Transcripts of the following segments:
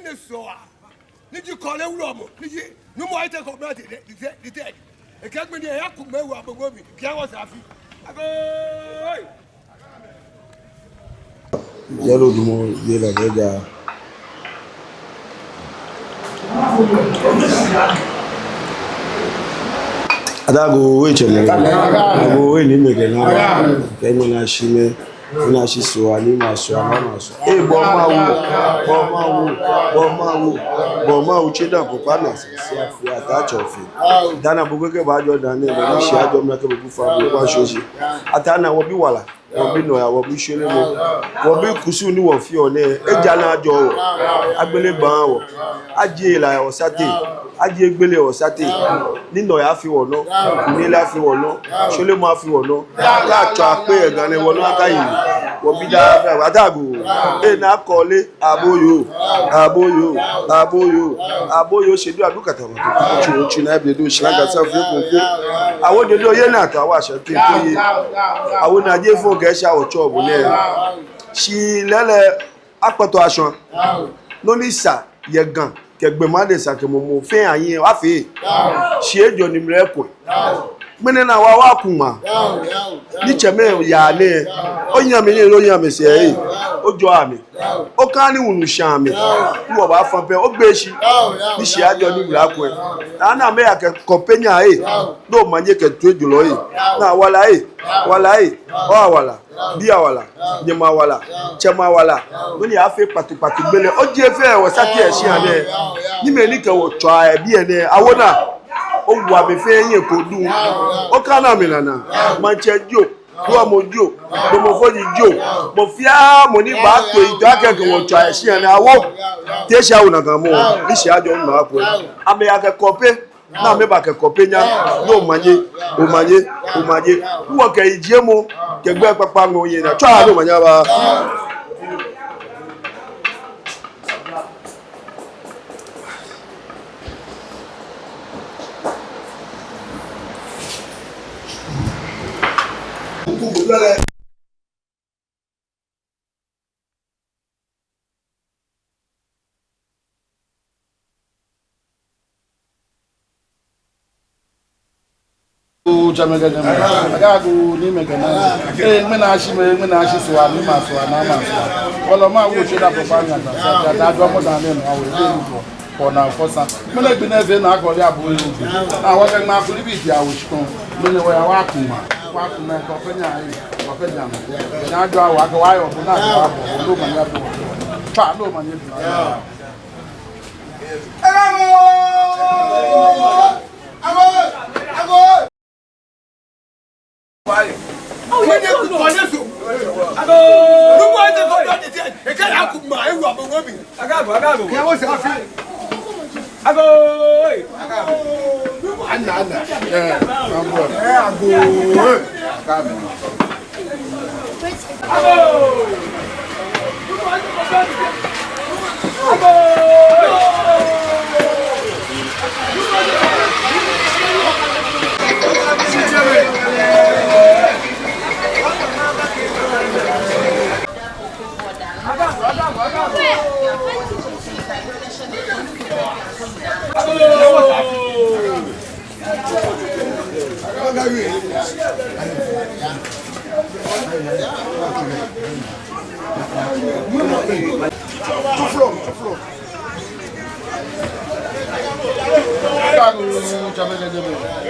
ne so a ni di kole wuro mo ni di no mo ite ko brate the third e ka gbe ni e yakun mewu agbogbo mi ki awon safi ago yellow dumo yela beja adago we chele adago we ni mege na kemi na shime na shi so ani ma so ama so e bo ma wo cheda ko pa na se afi ata chofi dana bugege ba jo dan ne ni shi ajo me ke bu fa bu kwa shoji ata na wo bi wala wo bi no ya wo bi shele mo wo bi kusu ni wo fi o ne eja na ajo wo agbele gban wo aje la o sate aje gbele o sate nino ya fi wo no ni la fi wo no shole mo fi wo no ka cho ape e gan ne wo no aka yi wo bi da adago e na kole aboyo shedu adukata mo chu na be do shiraga sa fi ko awo de do ye na ta wa se ke to ye awo na je fo ge sha o cho bo le shi lele apoto aso no ni sa ye gan kegbe ma de sa ke mo fe ayin wa fe shi ejo ni mre ko mene na wa kunma ni cheme ya le o yan mi ni ro yan mi se e o jo ami o kan ni unu shan mi wo ba fon pe o gbe si ni se ajo ni bra ko e na me ya ke company e do manje ke tu ejulo e na wala o awala bi awala ni ma wala chema wala no ni afi patupatu gbele o je fe wo saki e si ane ni me ni ke wo twa e bi ene awona o wa be fe yin ko dun o kana mi nana manche jo do mo jo do mo foji jo mo fia mo ni ba to ijo akeke won twa e si ene awo te sha una gan mo ni se ajo ma ko ame ya ke kope na me ba ke kope nya do manye wo ke ije mo ke gbe papa mo yin na twa do manya ba Jamaica agago ni megana mena shi so ani ma so na ma so wala ma wo che da papa nya ta da do mo da ne no awo e ni ko na fosa mena gbe na ve na ko ri abo ni na wa ka ma fuli bi ti awo chikon mena wa wa ku ma ko penya ai ko penya na do awo ka wa yo na do abo lo ma nya do pa lo ma nya do Oh, you don't know. Ago. No more than go down the dead. I can't have my rubber woman. Agago. Yeah, what's that? Ago. Anna. Yeah, I'm good.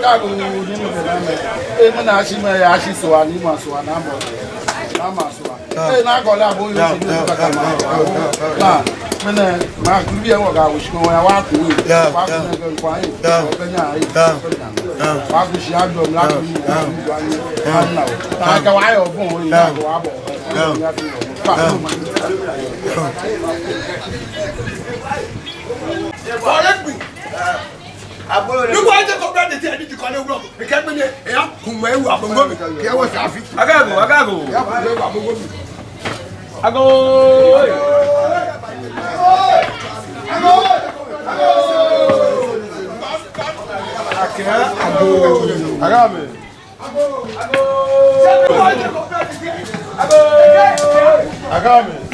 Gago ni mena shi me ya shi so ani ma so na mo na ma so na go la bo yo si do ka ma na mena ma ku bi e wo ga wo shi ko wa ku wa ku na ko ai ko nya ai wa ku shi ado la ku ni na ta ka wa yo bon o ya ko wa bo Look why they come down the thing to call it wrong. They can't be here. Who may have a woman? Here was Afi. Agago. Agame.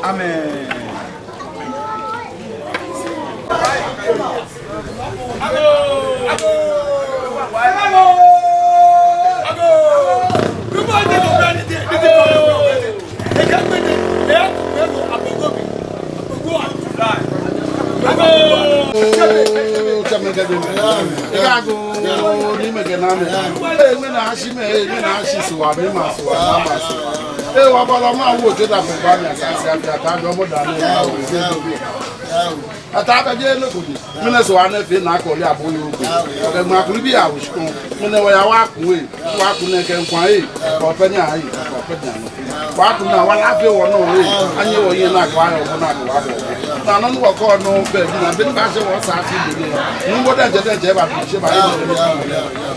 Amen. Atabaje no kodi mena so ana fe na akole aboyo ogo oga ma kuru bi awushko mena wa ya wa ku na ke nkwan ko panya ayi ko panya no wa ku na wa la fe wo no anye wo ye na kwa yo na kwa na no no ko no be na be ba se wo sa ti de ni ngo da je ba se ba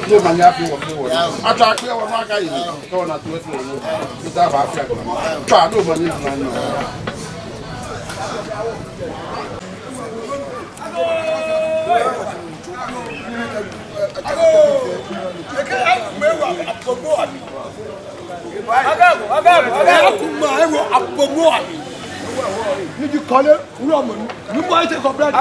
no ma nya fi wo ata pe wo na ga yi ko na to fi wo ta ba fi agba pa no ma ni na no Did you call it? Roman. You might take a blood.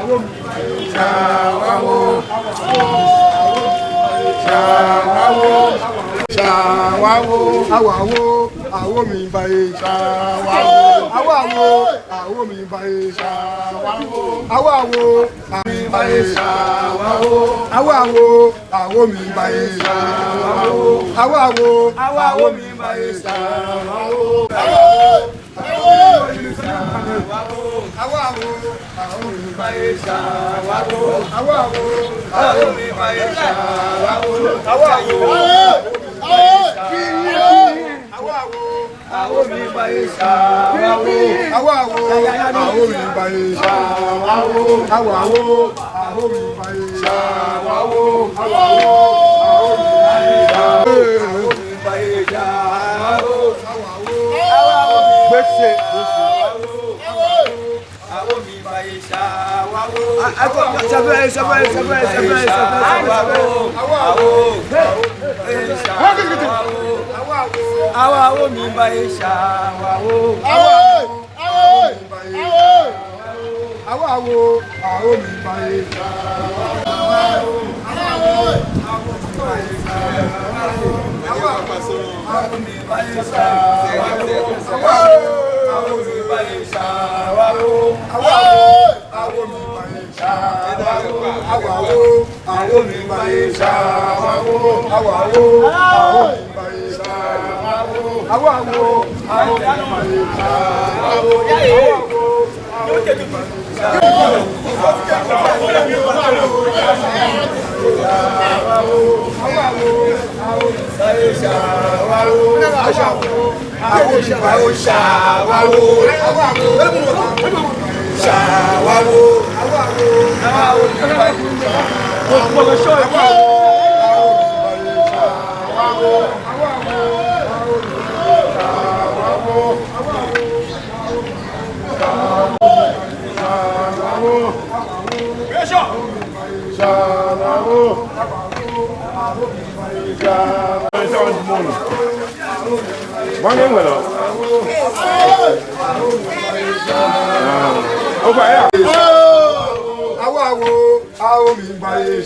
Awo Awo mi baye awo mi baye awo mi baye awo mi baye awo mi baye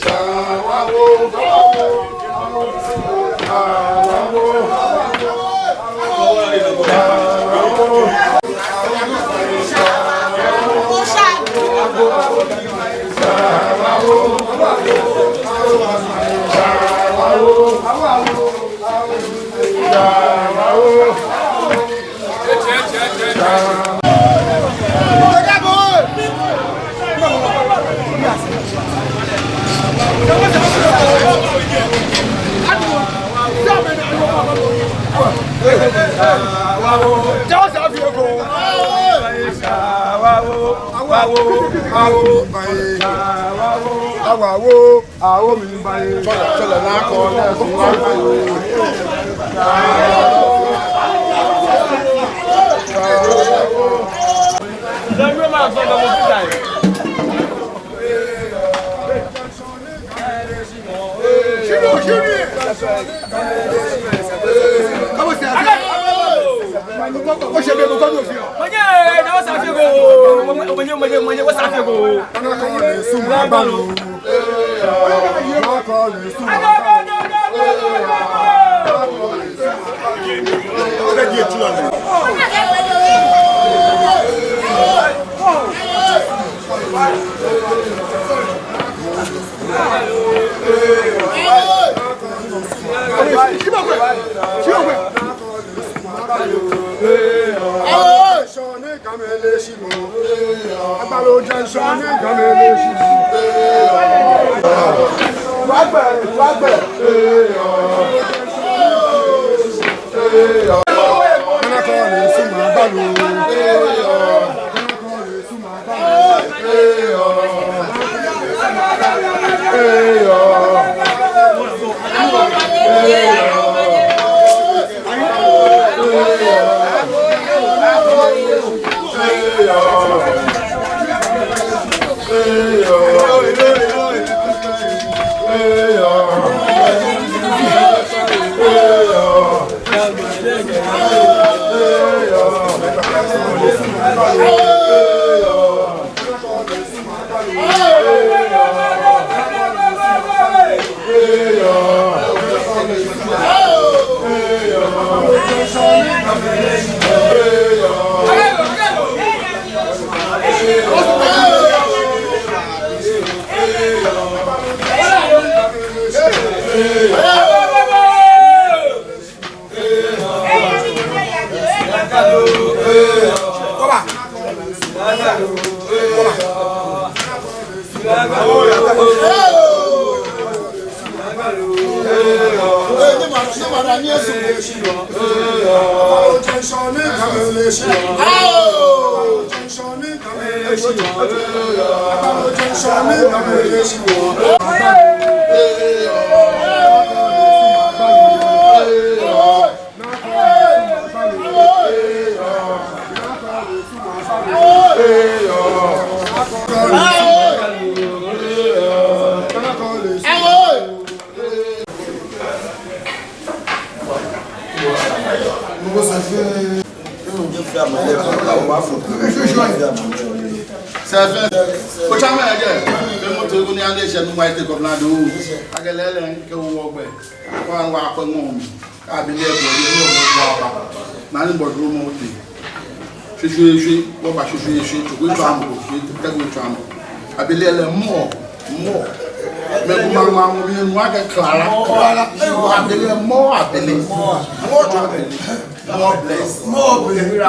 More blessed. More blessed.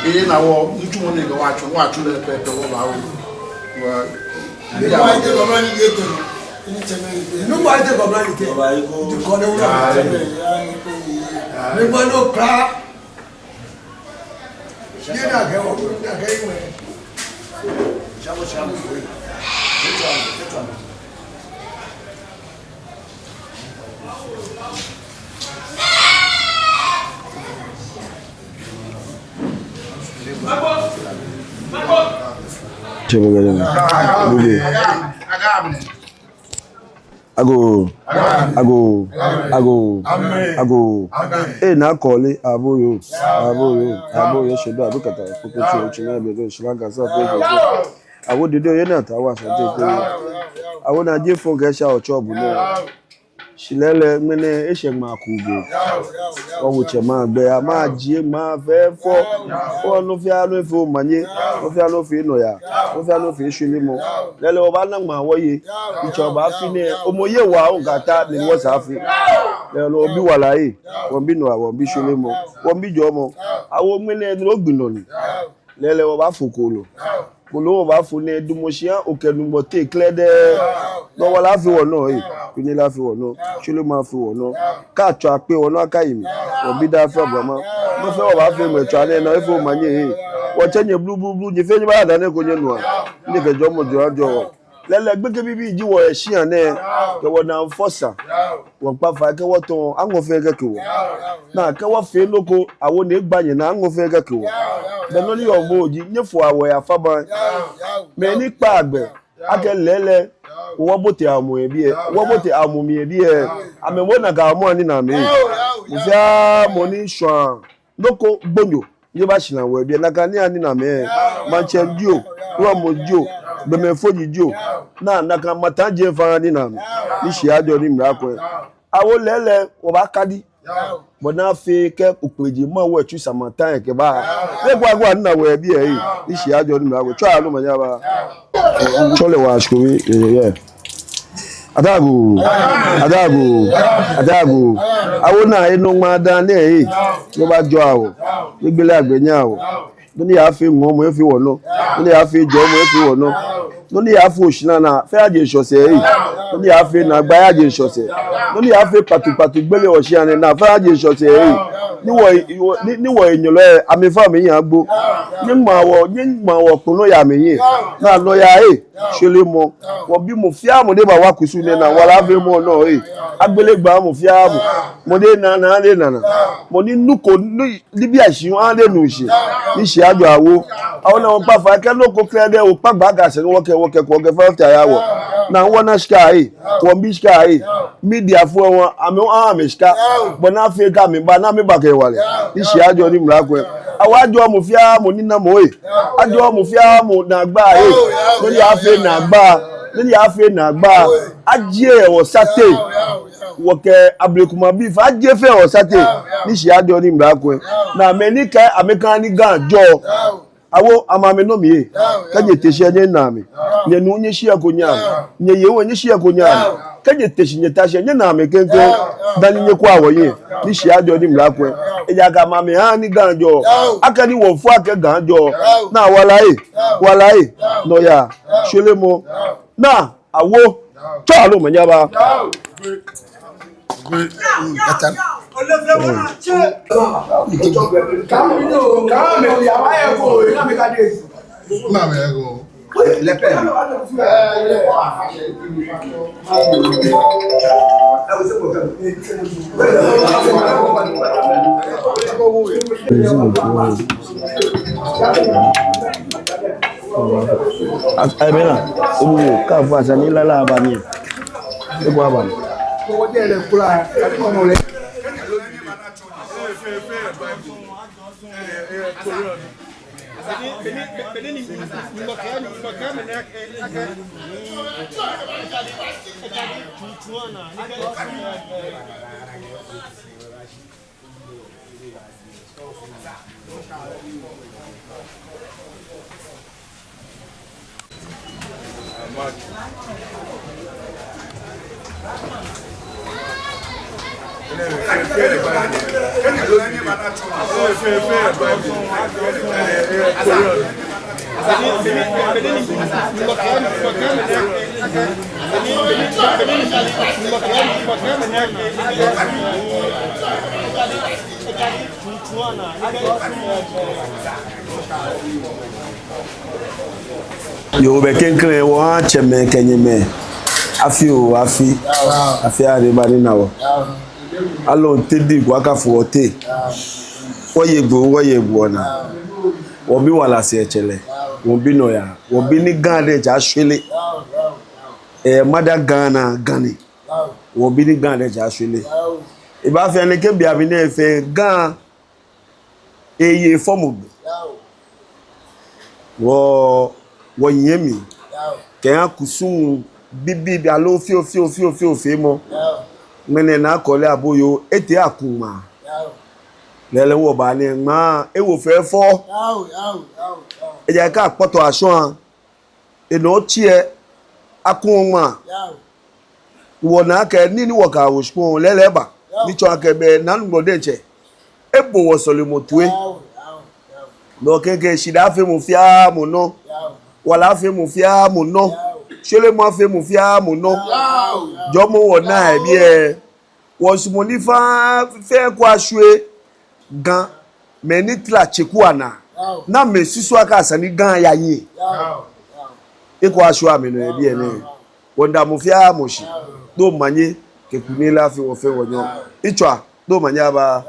In our mutual money, watch the pet of our Ago. Eh, na kọ́lé aboyo ṣẹ̀dá àdúkàtà ìfọkànṣe òṣìṣẹ́ ẹgbẹ̀rún ìṣìláńgà sáfẹ́ ìgbẹ̀rún. Àwọn òdòdó yẹn náà tàwọn àṣàjẹ́ ìpínlẹ̀. Àwọn Nàìjíríà fún kẹ́ṣà ọ̀chọ́ ọ̀bùn náà. Ṣìlẹ́lẹ̀ mẹ́lẹ̀ ẹ̀ṣẹ̀ máa kú gbé. Wọ́n wò ṣẹ̀ máa gbẹ, a máa jí máa fẹ́ fọ́. Wọ́n ló fi àánú ìfẹ́ òmànyé, wọ́n fi àánú ìfẹ́ ìnọ̀yà, wọ́n fi àánú ìfẹ́ ìṣúlẹ̀ mọ́. Lẹ́lẹ̀ ọba náà máa wọ́yé, ìjọba fi ní ọmọye wà òǹkàtà ni wọ́n sáfì. Lẹ́lẹ̀ ọbí wà láyé, wọ́n bí nọ̀yà, wọ́n bí ìṣúlẹ̀ mọ́, wọ́n bí jọ mọ́. Àwọn mẹ́lẹ̀ ẹni ló gbìnà ni. Lẹ́lẹ̀ ọba fòkò lò. Kolo va fune dumoshia okenumote klede no wala fi wono ni la fi wono chule ma fi wono ka cho ape wono akayimi obi da fi obrama mo fe o ba fi mo cho ane na ifo manye wo chenye blu ni fe ni ba da ne ko nye nu a ni ke jo mo jo lele gbege bibi ji wo eshi ane ke wo na enforcer wo pa fa ke wo ton anwo fe ke wo na ke wo fe loko awo ne gbayin na anwo fe ke wo beno ni omo oji nyefu awo ya faba me ni pa agbe ake lele wo bote amu ebi e wo bote amu mi ebi e amemo na ga mo ni na me mo fia mo ni swan loko gbonyo ye ba shilan wo ebi na ka ni ani na me manchem dio wo mo dio be me foji dio na ka matanje fa ni na me ni shi ajo ni mra ko awo lele wo ba kadi bona fe ke opeji mo wo etu samatan ke ba le gwa na wo ebi e ni shi ajo ni mra ko cho alu manya ba chole wa shkowi Adagu awo na enu ma dan le ló bá jọ awo gbele agbenya awo no ni ya fe mo mo fi wono no ni ya fe jo mo fi wono no ni ya fe osina na fe aje sose no ni ya fe na gba aje sose no ni ya fe patu gbele osi ane na fe aje sose ni wo eyan lo amefa mi yan gbo ni ma wo kuno ya mi yin na lo ya sele mo wo bi mo fi amu de ba wa kusu ne na wala fe mo no agbele gba mo fi amu mo de na mo ni nuko ni bi asin an de nu se ni se ajo awo awon na won pa fa ke loko klede o pa gba ga se wo ke fa ta ya wo na won na sky won bi sky media fu won ami sky bona fe ka mi ba na mi ba ke wale ni se ajo ni mra ko awajo mo fi amu ni na mo ajo mo fi amu na gba no ya fe na gba aje o sate wo ke abrekuma bi fa aje fe o sate ni se ajo ni mra ko na me ni ke amekan ni ganjo awo amame no mi kaje teshi anye na mi nye nu nye shi akonya nye yewo nye shi akonya kaje teshi nye tashi nye na mi kenko dani nye kwa awoye ni shi ajo ni mra ko eja ka mame ha ni ganjo akani wo fu ake ganjo na walae no ya sholemo na awo to alo manyaba Yo be kenkre wa cheme kenyeme afi o afi areba ni nawo alo tedi gwaka fuote woye gbo na wo bi wala se echele wo bi no ya wo bi ni gande ja hwele mada Ghana gani wo bi ni gande ja hwele e ba fe ne ke bia bi na fe gan eye form wo yemi kenya kusun bibi alo fi mo mene na kole aboyo ete akuma lele wo ba ni ma e wo fe fo e ja ka poto aso an e no tie akuma wo na ka ni wo ka wo spo lele ba ni cho ka be na ngbo de nche e bo wo so le motue no keke shida fe mo fia mo no wala fe mo fia mo no chele mo fe mo fia mo no jo mo wo na e bi e wo sumo ni fa fe kwa hwe gan me ni tla cheku ana na me susu aka asani gan ya yin e kwa hwe ameno e bi e ne wonda mo fia mo shi do manye ke kunila fe wo fe wo nyo ichwa do manya ba